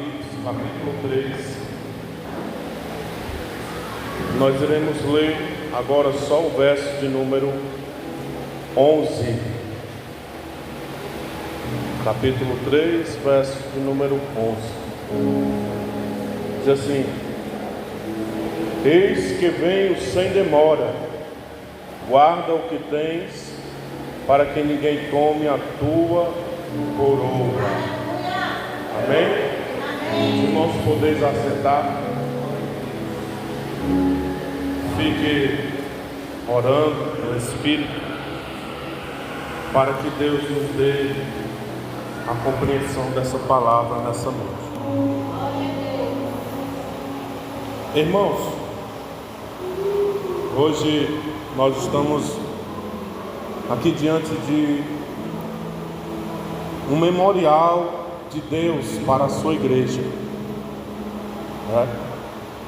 Apocalipse, capítulo 3. Nós iremos ler agora só o verso de número 11. Capítulo 3, verso de número 11. Diz assim: Eis que venho sem demora, guarda o que tens, para que ninguém tome a tua coroa. Amém? Se nós podeis assentar, fique orando no Espírito, para que Deus nos dê a compreensão dessa palavra nessa noite. Irmãos, hoje nós estamos aqui diante de um memorial de Deus para a sua igreja, né?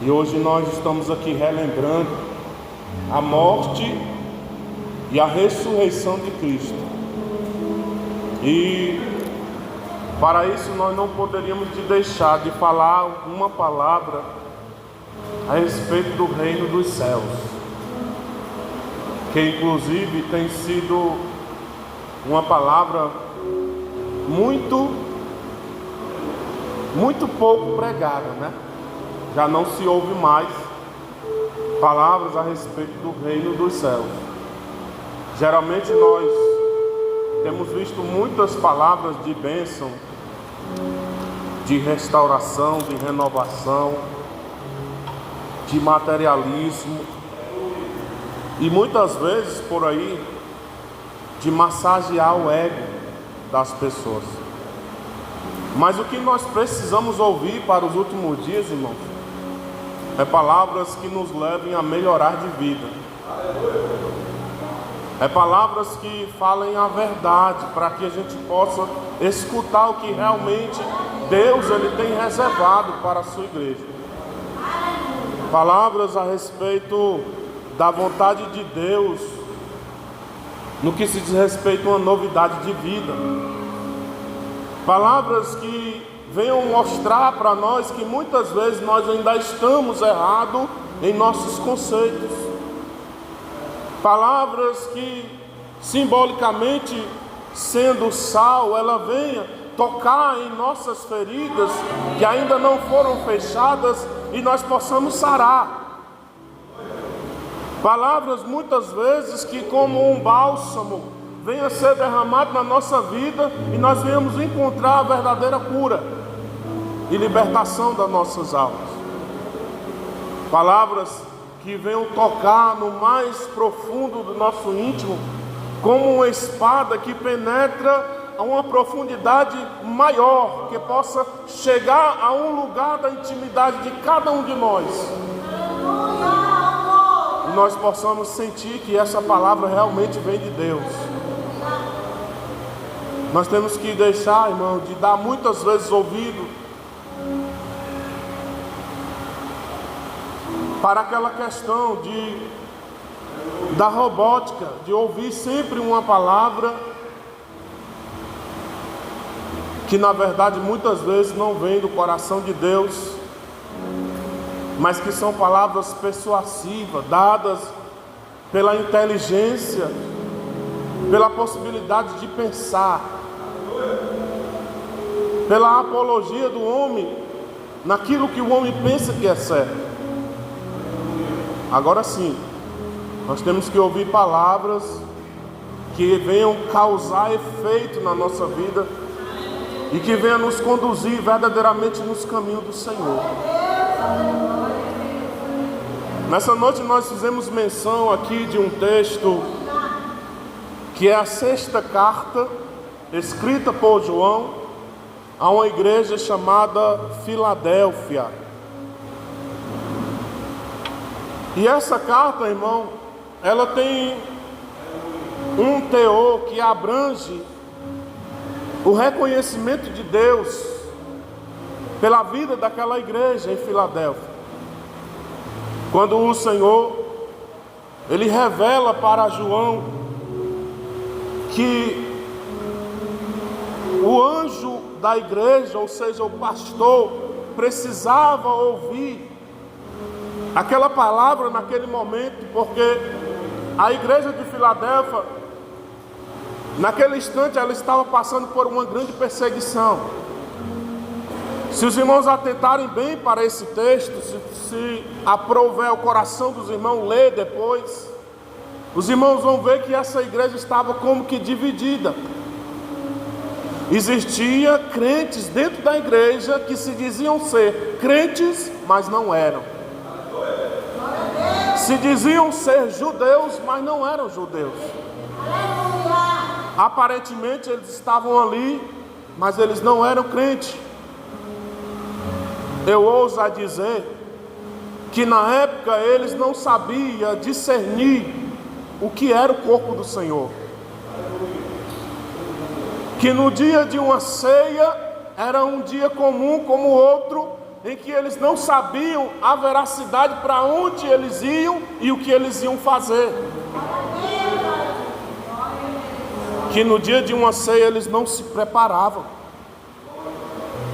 E hoje nós estamos aqui relembrando a morte e a ressurreição de Cristo. E para isso nós não poderíamos deixar de falar uma palavra a respeito do reino dos céus, que inclusive tem sido uma palavra muito pouco pregada, né? Já não se ouve mais palavras a respeito do reino dos céus. Geralmente nós temos visto muitas palavras de bênção, de restauração, de renovação, de materialismo, e muitas vezes por aí de massagear o ego das pessoas. Mas o que nós precisamos ouvir para os últimos dias, irmãos, é palavras que nos levem a melhorar de vida. É palavras que falem a verdade, para que a gente possa escutar o que realmente Deus ele tem reservado para a sua igreja. Palavras a respeito da vontade de Deus, no que se diz respeito a uma novidade de vida. Palavras que venham mostrar para nós que muitas vezes nós ainda estamos errados em nossos conceitos. Palavras que, simbolicamente, sendo sal, ela venha tocar em nossas feridas que ainda não foram fechadas e nós possamos sarar. Palavras muitas vezes que, como um bálsamo, venha ser derramado na nossa vida e nós venhamos encontrar a verdadeira cura e libertação das nossas almas. Palavras que venham tocar no mais profundo do nosso íntimo, como uma espada que penetra a uma profundidade maior, que possa chegar a um lugar da intimidade de cada um de nós. E nós possamos sentir que essa palavra realmente vem de Deus. Nós temos que deixar, irmão, de dar muitas vezes ouvido para aquela questão da robótica, de ouvir sempre uma palavra que na verdade muitas vezes não vem do coração de Deus, mas que são palavras persuasivas, dadas pela inteligência, pela possibilidade de pensar, pela apologia do homem naquilo que o homem pensa que é certo. Agora sim, nós temos que ouvir palavras que venham causar efeito na nossa vida e que venham nos conduzir verdadeiramente nos caminhos do Senhor. Nessa noite nós fizemos menção aqui de um texto que é a 6ª carta escrita por João a uma igreja chamada Filadélfia. E essa carta, irmão, ela tem um teor que abrange o reconhecimento de Deus pela vida daquela igreja em Filadélfia. Quando o Senhor, ele revela para João que o anjo da igreja, ou seja, o pastor, precisava ouvir aquela palavra naquele momento, porque a igreja de Filadélfia, naquele instante, ela estava passando por uma grande perseguição. Se os irmãos atentarem bem para esse texto, se aprouver o coração dos irmãos, ler depois, os irmãos vão ver que essa igreja estava como que dividida. Existia crentes dentro da igreja que se diziam ser crentes, mas não eram. Se diziam ser judeus, mas não eram judeus. Aparentemente eles estavam ali, mas eles não eram crentes. Eu ouso a dizer que na época eles não sabiam discernir o que era o corpo do Senhor. Que no dia de uma ceia era um dia comum como o outro, em que eles não sabiam a veracidade para onde eles iam e o que eles iam fazer. Que no dia de uma ceia eles não se preparavam.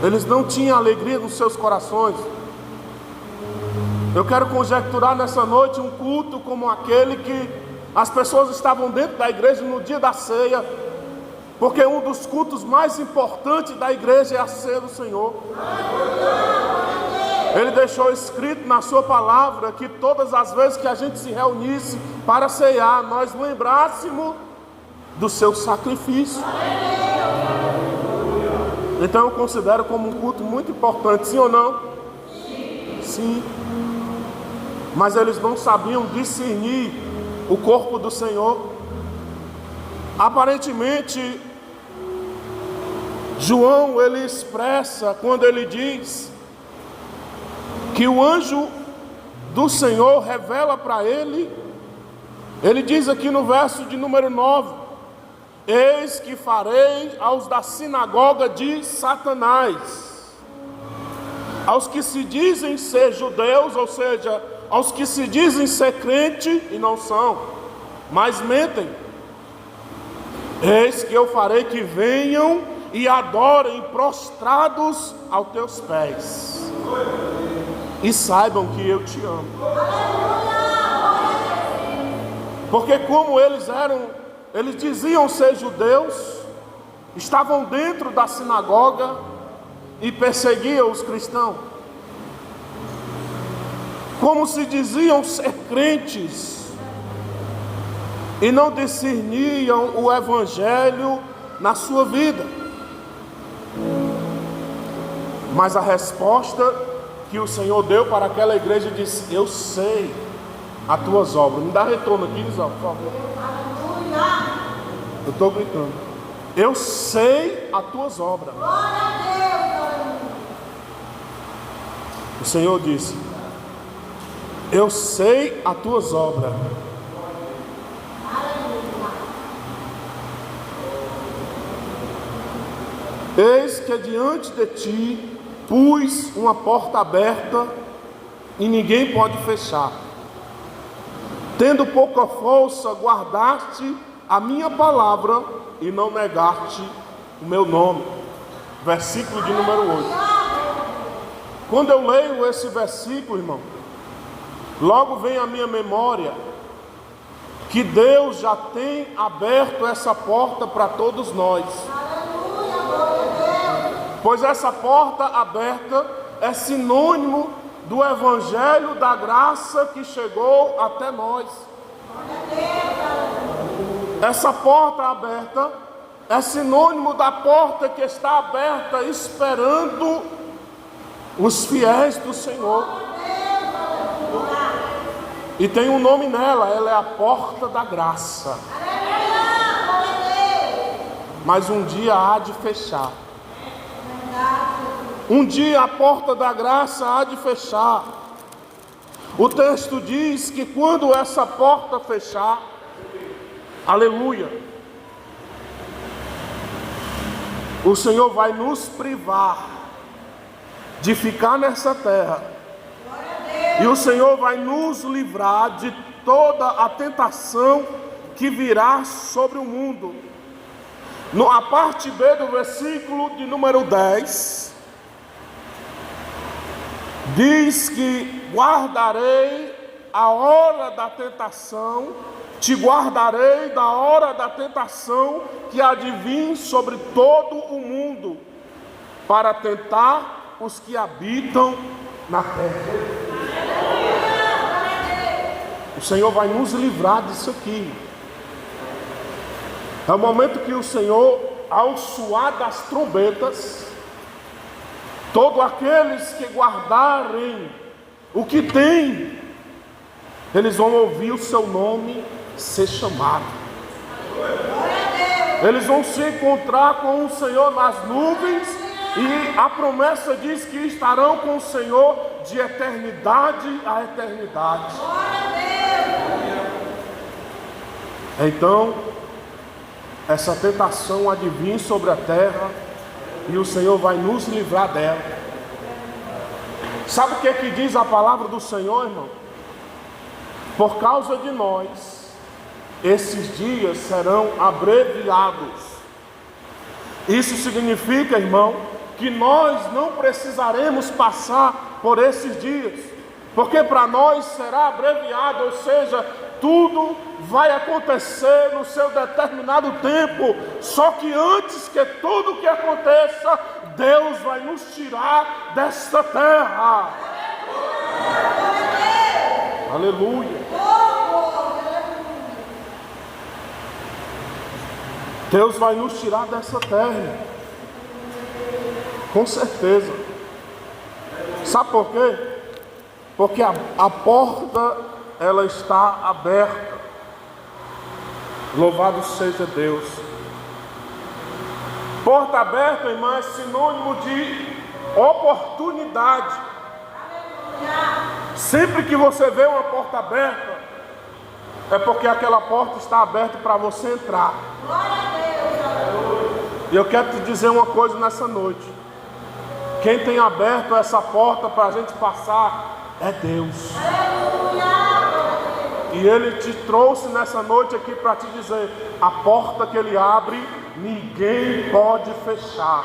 Eles não tinham alegria nos seus corações. Eu quero conjecturar nessa noite um culto como aquele que as pessoas estavam dentro da igreja no dia da ceia, porque um dos cultos mais importantes da igreja é a ceia do Senhor. Ele deixou escrito na sua palavra que todas as vezes que a gente se reunisse para ceiar, nós lembrássemos do seu sacrifício. Então eu considero como um culto muito importante, sim ou não? Sim. Mas eles não sabiam discernir o corpo do Senhor. Aparentemente, João, ele expressa quando ele diz que o anjo do Senhor revela para ele. Ele diz aqui no verso de número 9: eis que farei aos da sinagoga de Satanás, aos que se dizem ser judeus, ou seja, aos que se dizem ser crente e não são, mas mentem. Eis que eu farei que venham e adorem prostrados aos teus pés, e saibam que eu te amo. Porque como eles diziam ser judeus, estavam dentro da sinagoga e perseguiam os cristãos. Como se diziam ser crentes e não discerniam o evangelho na sua vida. Mas a resposta que o Senhor deu para aquela igreja disse: eu sei as tuas obras. Me dá retorno aqui, Lisão, por favor. Eu estou gritando. Eu sei as tuas obras. O Senhor disse: eu sei as tuas obras. Eis que diante de ti pus uma porta aberta e ninguém pode fechar. Tendo pouca força, guardaste a minha palavra e não negaste o meu nome. Versículo de número 8. Quando eu leio esse versículo, irmão, logo vem à minha memória que Deus já tem aberto essa porta para todos nós. Pois essa porta aberta é sinônimo do evangelho da graça que chegou até nós. Essa porta aberta é sinônimo da porta que está aberta esperando os fiéis do Senhor. E tem um nome nela, ela é a porta da graça. Mas um dia há de fechar. Um dia a porta da graça há de fechar. O texto diz que quando essa porta fechar, aleluia, o Senhor vai nos privar de ficar nessa terra. E o Senhor vai nos livrar de toda a tentação que virá sobre o mundo. Na parte B do versículo de número 10, diz que guardarei a hora da tentação, te guardarei da hora da tentação que há de vir sobre todo o mundo, para tentar os que habitam na terra. O Senhor vai nos livrar disso aqui. É o momento que o Senhor, ao soar das trombetas, todos aqueles que guardarem o que tem, eles vão ouvir o seu nome ser chamado. Eles vão se encontrar com o Senhor nas nuvens, e a promessa diz que estarão com o Senhor de eternidade a eternidade. Então, essa tentação há de vir sobre a terra, e o Senhor vai nos livrar dela. Sabe o que é que diz a palavra do Senhor, irmão? Por causa de nós, esses dias serão abreviados. Isso significa, irmão, que nós não precisaremos passar por esses dias, porque para nós será abreviado, ou seja, tudo vai acontecer no seu determinado tempo. Só que antes que tudo que aconteça, Deus vai nos tirar desta terra. Aleluia. Deus vai nos tirar dessa terra, com certeza. Sabe por quê? Porque a porta, ela está aberta. Louvado seja Deus. Porta aberta, irmã, é sinônimo de oportunidade. Sempre que você vê uma porta aberta, é porque aquela porta está aberta para você entrar. E eu quero te dizer uma coisa nessa noite: quem tem aberto essa porta para a gente passar é Deus. E Ele te trouxe nessa noite aqui para te dizer: a porta que Ele abre, ninguém pode fechar.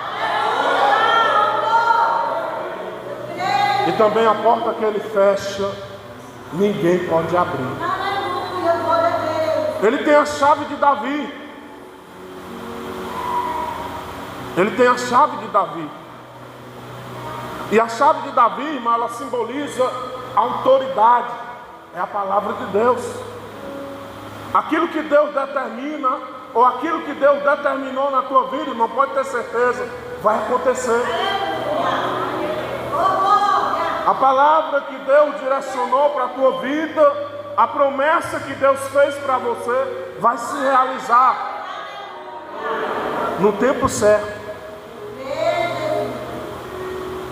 E também a porta que Ele fecha, ninguém pode abrir. Ele tem a chave de Davi. Ele tem a chave de Davi. E a chave de Davi, irmão, ela simboliza autoridade. É a palavra de Deus. Aquilo que Deus determina, ou aquilo que Deus determinou na tua vida, irmão, pode ter certeza, vai acontecer. A palavra que Deus direcionou para a tua vida, a promessa que Deus fez para você, vai se realizar no tempo certo.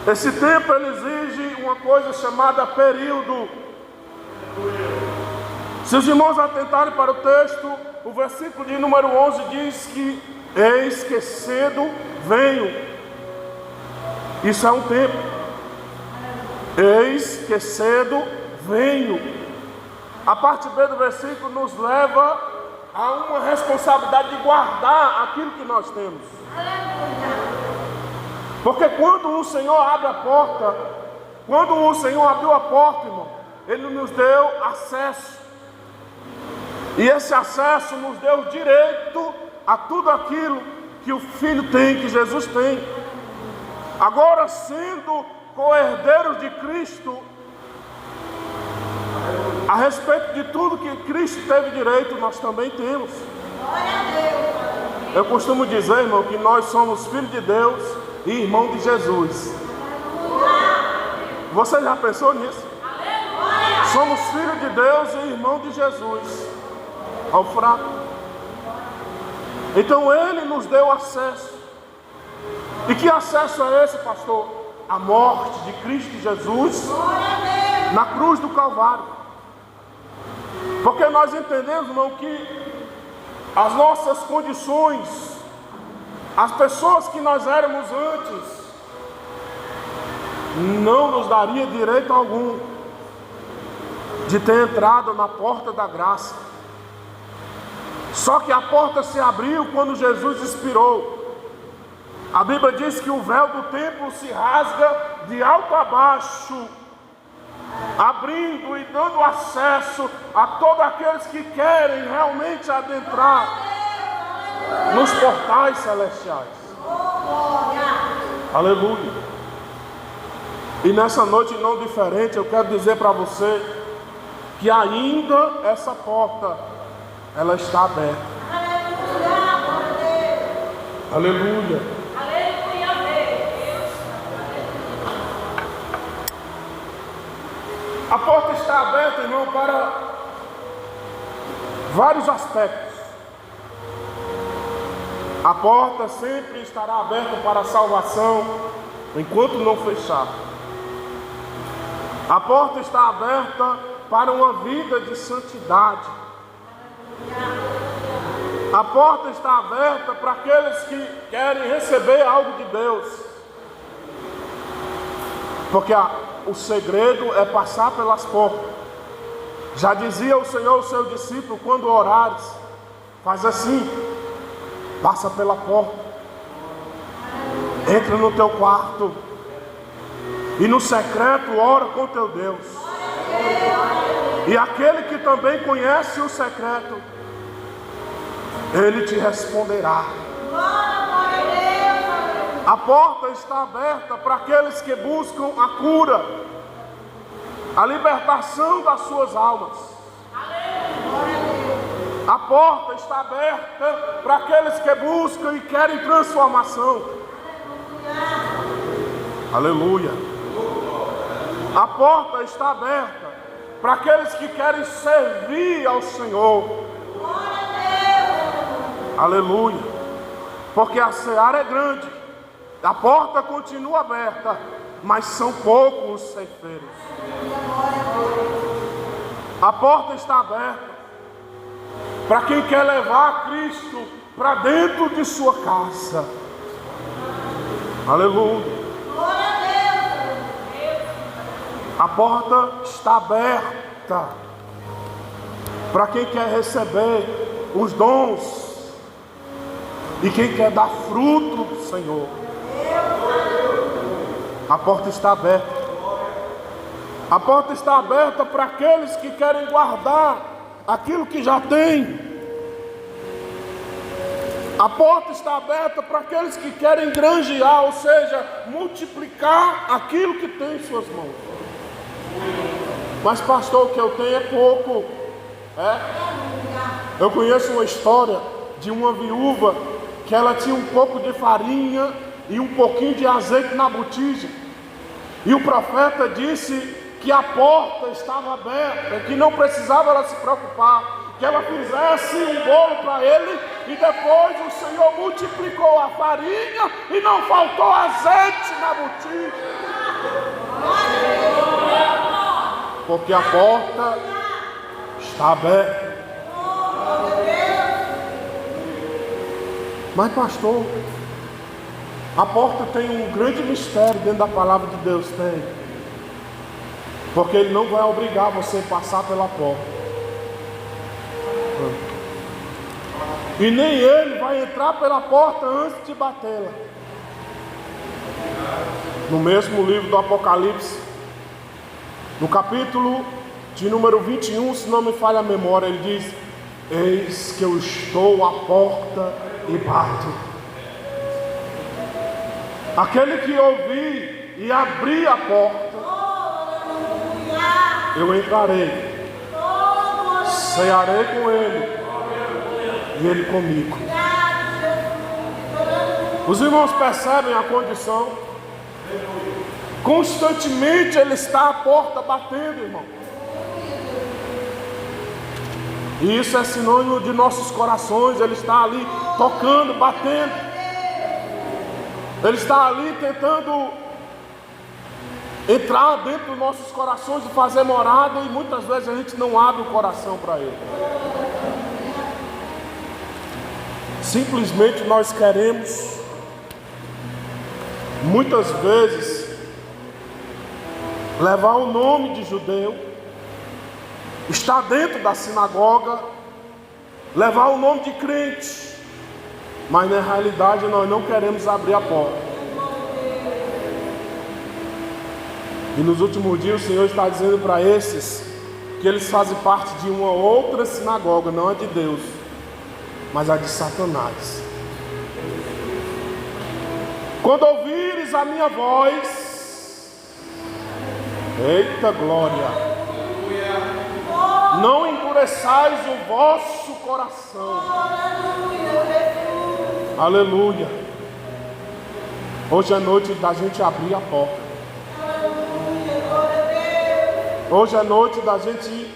Esse tempo, ele exige uma coisa chamada período. Se os irmãos atentarem para o texto, o versículo de número 11 diz que eis que cedo venho. Isso é um tempo. Eis que cedo venho. A parte B do versículo nos leva a uma responsabilidade de guardar aquilo que nós temos. Porque quando o Senhor abre a porta, quando o Senhor abriu a porta, irmão, Ele nos deu acesso. E esse acesso nos deu direito a tudo aquilo que o Filho tem, que Jesus tem. Agora, sendo co-herdeiros de Cristo, a respeito de tudo que Cristo teve direito, nós também temos. Eu costumo dizer, irmão, que nós somos filhos de Deus e irmão de Jesus. Você já pensou nisso? Somos filhos de Deus e irmão de Jesus ao fraco. Então Ele nos deu acesso. E que acesso é esse, pastor? A morte de Cristo Jesus na cruz do Calvário. Porque nós entendemos, irmão, que as nossas condições, as pessoas que nós éramos antes, não nos daria direito algum de ter entrado na porta da graça. Só que a porta se abriu quando Jesus expirou. A Bíblia diz que o véu do templo se rasga de alto a baixo, abrindo e dando acesso a todos aqueles que querem realmente adentrar nos portais celestiais. Aleluia. E nessa noite não diferente, eu quero dizer para você que ainda essa porta, ela está aberta. Aleluia. A porta está aberta, irmão, para vários aspectos. A porta sempre estará aberta para a salvação, enquanto não fechar. A porta está aberta para uma vida de santidade. A porta está aberta para aqueles que querem receber algo de Deus. Porque o segredo é passar pelas portas. Já dizia o Senhor ao seu discípulo: quando orares, faz assim, passa pela porta, entra no teu quarto e no secreto ora com teu Deus. E aquele que também conhece o secreto, ele te responderá. A porta está aberta para aqueles que buscam a cura, a libertação das suas almas. A porta está aberta para aqueles que buscam e querem transformação. Aleluia. A porta está aberta para aqueles que querem servir ao Senhor. Aleluia. Porque a seara é grande, a porta continua aberta, mas são poucos os ceifeiros. A porta está aberta para quem quer levar Cristo para dentro de sua casa. Aleluia. A porta está aberta para quem quer receber os dons e quem quer dar fruto do Senhor. A porta está aberta. A porta está aberta para aqueles que querem guardar aquilo que já tem. A porta está aberta para aqueles que querem granjear, ou seja, multiplicar aquilo que tem em suas mãos. Mas pastor, o que eu tenho é pouco. Eu conheço uma história de uma viúva que ela tinha um pouco de farinha e um pouquinho de azeite na botija. E o profeta disse que a porta estava aberta, que não precisava ela se preocupar, que ela fizesse um bolo para ele, e depois o Senhor multiplicou a farinha e não faltou azeite na botija. Porque a porta está aberta. Mas pastor, a porta tem um grande mistério dentro da palavra de Deus, tem. Porque Ele não vai obrigar você a passar pela porta. E nem Ele vai entrar pela porta antes de batê-la. No mesmo livro do Apocalipse, no capítulo de número 21, se não me falha a memória, ele diz: eis que eu estou à porta e bato. Aquele que ouvir e abrir a porta, eu entrarei, cearei com ele e ele comigo. Os irmãos percebem a condição? Constantemente ele está à porta batendo, irmão. E isso é sinônimo de nossos corações. Ele está ali tocando, batendo. Ele está ali tentando entrar dentro dos nossos corações e fazer morada, e muitas vezes a gente não abre o coração para Ele. Simplesmente nós queremos, muitas vezes, levar o nome de judeu, estar dentro da sinagoga, levar o nome de crente, mas na realidade nós não queremos abrir a porta. E nos últimos dias o Senhor está dizendo para esses que eles fazem parte de uma outra sinagoga, não a de Deus, mas a de Satanás. Quando ouvires a minha voz, eita glória, não endureçais o vosso coração. Aleluia. Hoje é noite da gente abrir a porta. Hoje é noite da gente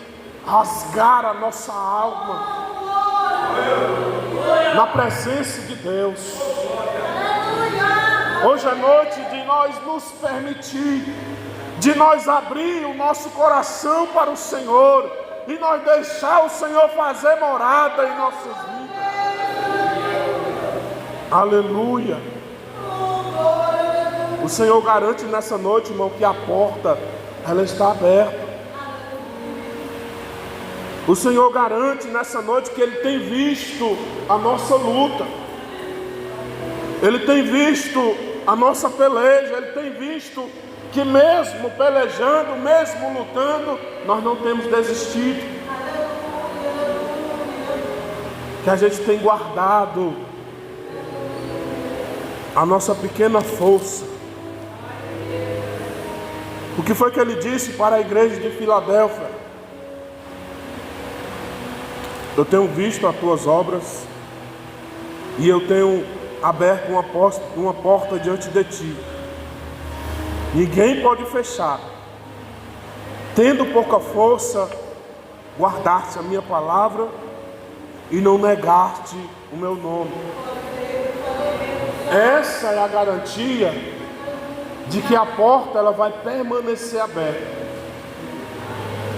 rasgar a nossa alma na presença de Deus. Hoje é noite de nós nos permitir, de nós abrir o nosso coração para o Senhor e nós deixar o Senhor fazer morada em nossas vidas. Aleluia. O Senhor garante nessa noite, irmão, que a porta ela está aberta. O Senhor garante nessa noite que Ele tem visto a nossa luta. Ele tem visto a nossa peleja. Ele tem visto que mesmo pelejando, mesmo lutando, nós não temos desistido. Que a gente tem guardado a nossa pequena força. O que foi que Ele disse para a igreja de Filadélfia? Eu tenho visto as tuas obras e eu tenho aberto uma porta diante de ti. Ninguém pode fechar. Tendo pouca força, guardar-te a minha palavra e não negar-te o meu nome. Essa é a garantia de que a porta ela vai permanecer aberta.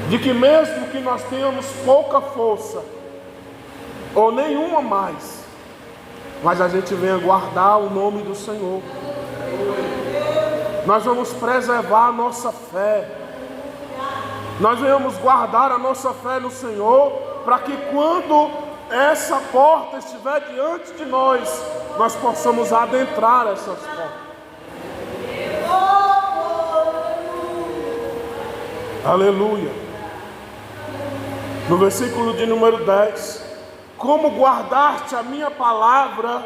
De que mesmo que nós tenhamos pouca força, ou nenhuma mais, mas a gente venha guardar o nome do Senhor. Nós vamos preservar a nossa fé. Nós venhamos guardar a nossa fé no Senhor, para que quando essa porta estiver diante de nós, nós possamos adentrar essas portas. Aleluia. No versículo de número 10, como guardar-te a minha palavra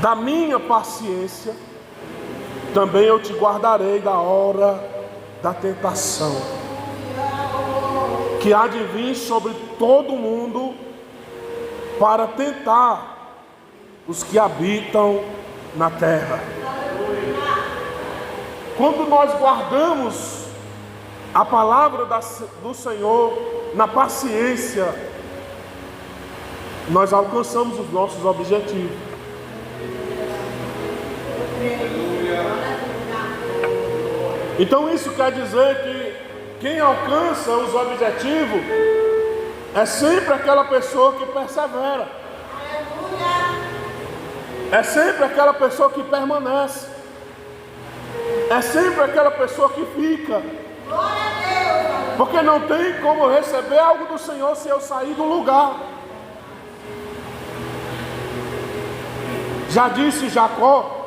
da minha paciência, também eu te guardarei da hora da tentação, que há de vir sobre todo mundo para tentar os que habitam na terra. Quando nós guardamos a palavra do Senhor na paciência, nós alcançamos os nossos objetivos. Então isso quer dizer que quem alcança os objetivos é sempre aquela pessoa que persevera. É sempre aquela pessoa que permanece. É sempre aquela pessoa que fica. Porque não tem como eu receber algo do Senhor se eu sair do lugar. Já disse Jacó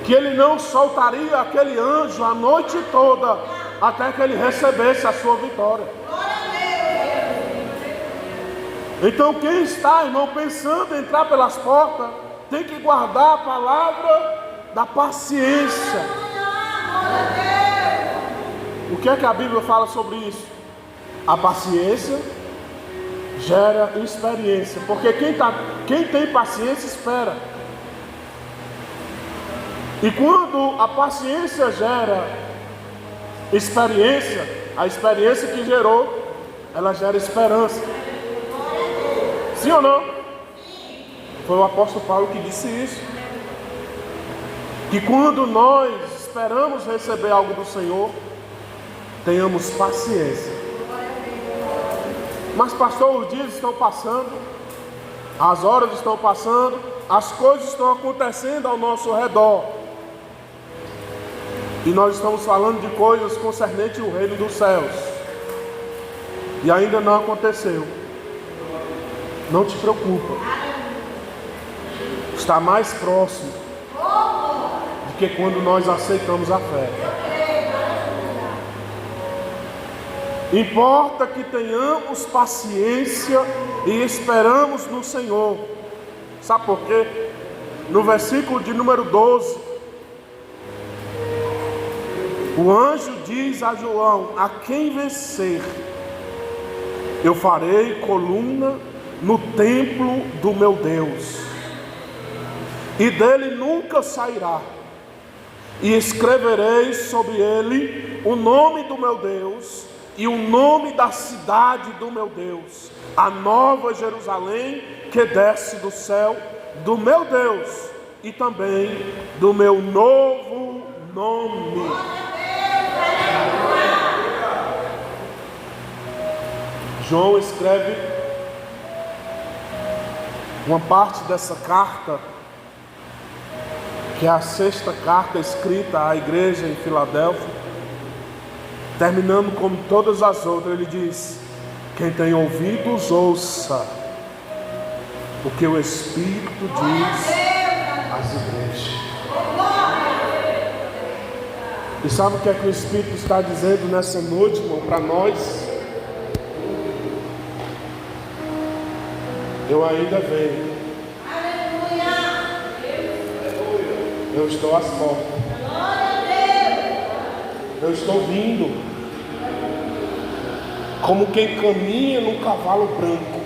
que ele não soltaria aquele anjo a noite toda até que ele recebesse a sua vitória. Então quem está, irmão, pensando em entrar pelas portas, tem que guardar a palavra da paciência. O que é que a Bíblia fala sobre isso? A paciência gera experiência, porque quem tem paciência espera. E quando a paciência gera experiência, a experiência que gerou, ela gera esperança. Sim ou não? Foi o apóstolo Paulo que disse isso. Que quando nós esperamos receber algo do Senhor, tenhamos paciência. Mas pastor, os dias estão passando, as horas estão passando, as coisas estão acontecendo ao nosso redor. E nós estamos falando de coisas concernentes ao reino dos céus. E ainda não aconteceu. Não te preocupa. Está mais próximo do que quando nós aceitamos a fé. Importa que tenhamos paciência e esperamos no Senhor. Sabe por quê? No versículo de número 12, o anjo diz a João: a quem vencer, eu farei coluna no templo do meu Deus, e dele nunca sairá, e escreverei sobre ele o nome do meu Deus e o nome da cidade do meu Deus, a nova Jerusalém que desce do céu do meu Deus, e também do meu novo nome. João escreve uma parte dessa carta, que é a 6ª carta escrita à igreja em Filadélfia, terminando como todas as outras. Ele diz: quem tem ouvidos, ouça o que o Espírito diz às igrejas. E sabe o que é que o Espírito está dizendo nessa noite, irmão, para nós? Eu ainda venho. Eu estou às portas. Eu estou vindo como quem caminha num cavalo branco.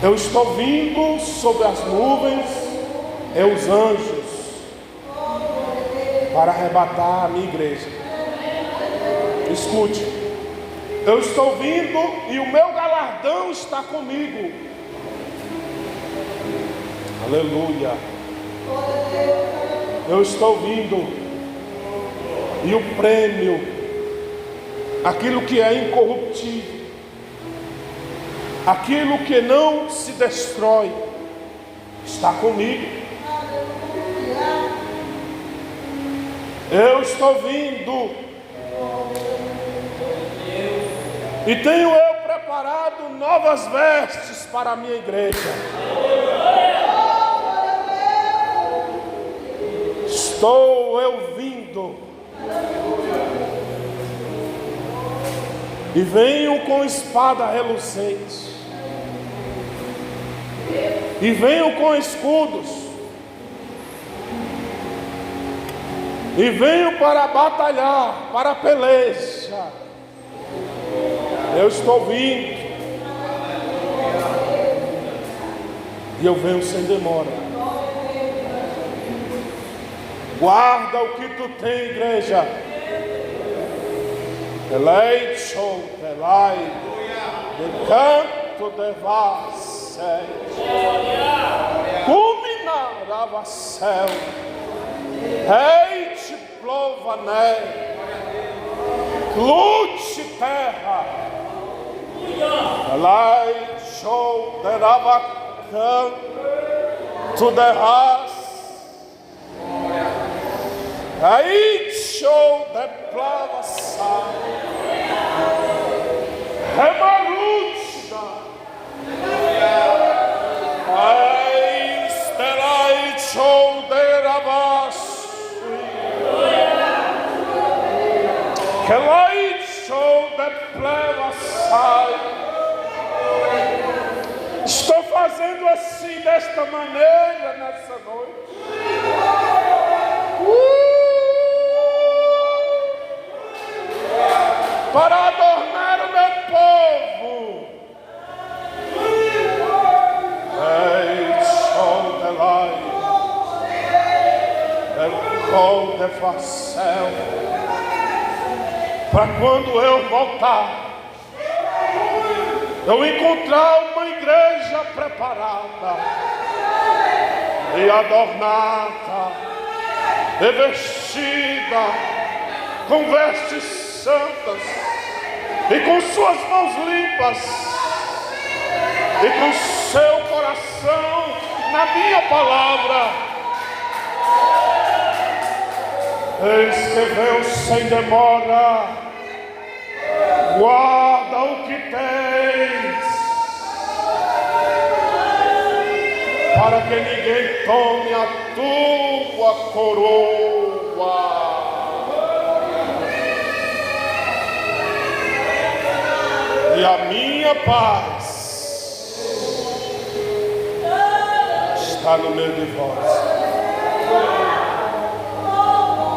Eu estou vindo sobre as nuvens e os anjos para arrebatar a minha igreja. Escute, eu estou vindo e o meu galardão está comigo. Aleluia. Eu estou vindo e o prêmio, aquilo que é incorruptível, aquilo que não se destrói, está comigo. Eu estou vindo e tenho eu preparado novas vestes para a minha igreja. Estou eu vindo e venho com espada reluzente, e venho com escudos, e venho para batalhar, para a peleja. Eu estou vindo e eu venho sem demora. Guarda o que tu tem, igreja. Eleito, delai, de canto de vasse, cuminarava céu, eite plované, lute terra, eleito, delava canto de vasse. Aí show de plava sai, remarutida, aí estelai show de rabas, que lai show de plava sai. Estou fazendo assim desta maneira nessa noite. Para adornar o meu povo. Ei, show de lai, col de facel. Para quando eu voltar, eu encontrar uma igreja preparada e adornada, e vestida com vestes santas, e com suas mãos limpas, e com seu coração na minha palavra. Eis que venho sem demora. Guarda o que tens, para que ninguém tome a tua coroa. E a minha paz está no meio de vós.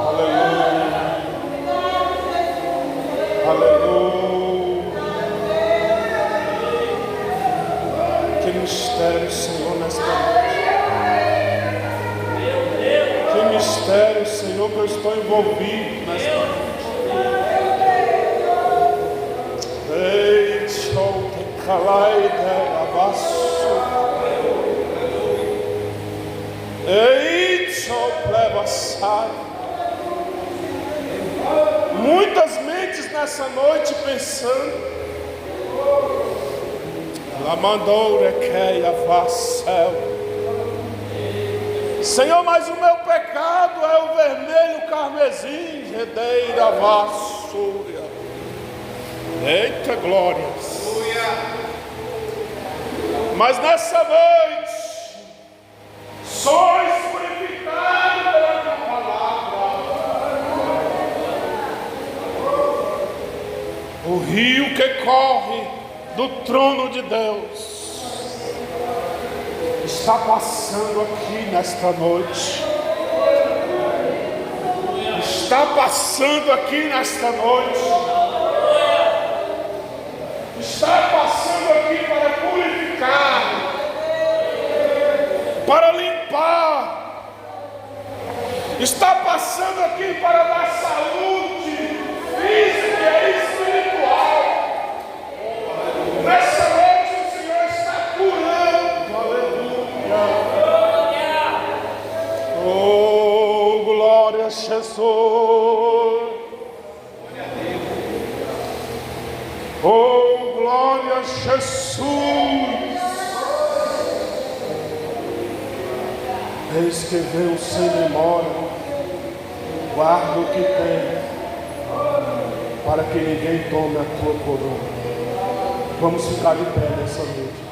Aleluia. Aleluia. Que mistério, Senhor, nesta noite. Que mistério, Senhor, que eu estou envolvido nesta noite. Ei, show te calai de abaixo. Ei, show leva sai. Muitas mentes nessa noite pensando. Ela mandou requeia vassel. Senhor, mas o meu pecado é o vermelho carmesim, redeira vassúria. Eita glórias. Mas nessa noite sois purificados pela tua palavra. O rio que corre do trono de Deus está passando aqui nesta noite. Está passando aqui nesta noite. Está passando aqui para purificar, para limpar. Está passando aqui para dar saúde física e espiritual. Nessa noite o Senhor está curando. Aleluia. Oh, glória a Jesus. Oh, glória a Jesus. Eis que vem o sem memória. Guarda o que tem, para que ninguém tome a tua coroa. Vamos ficar de pé nessa noite.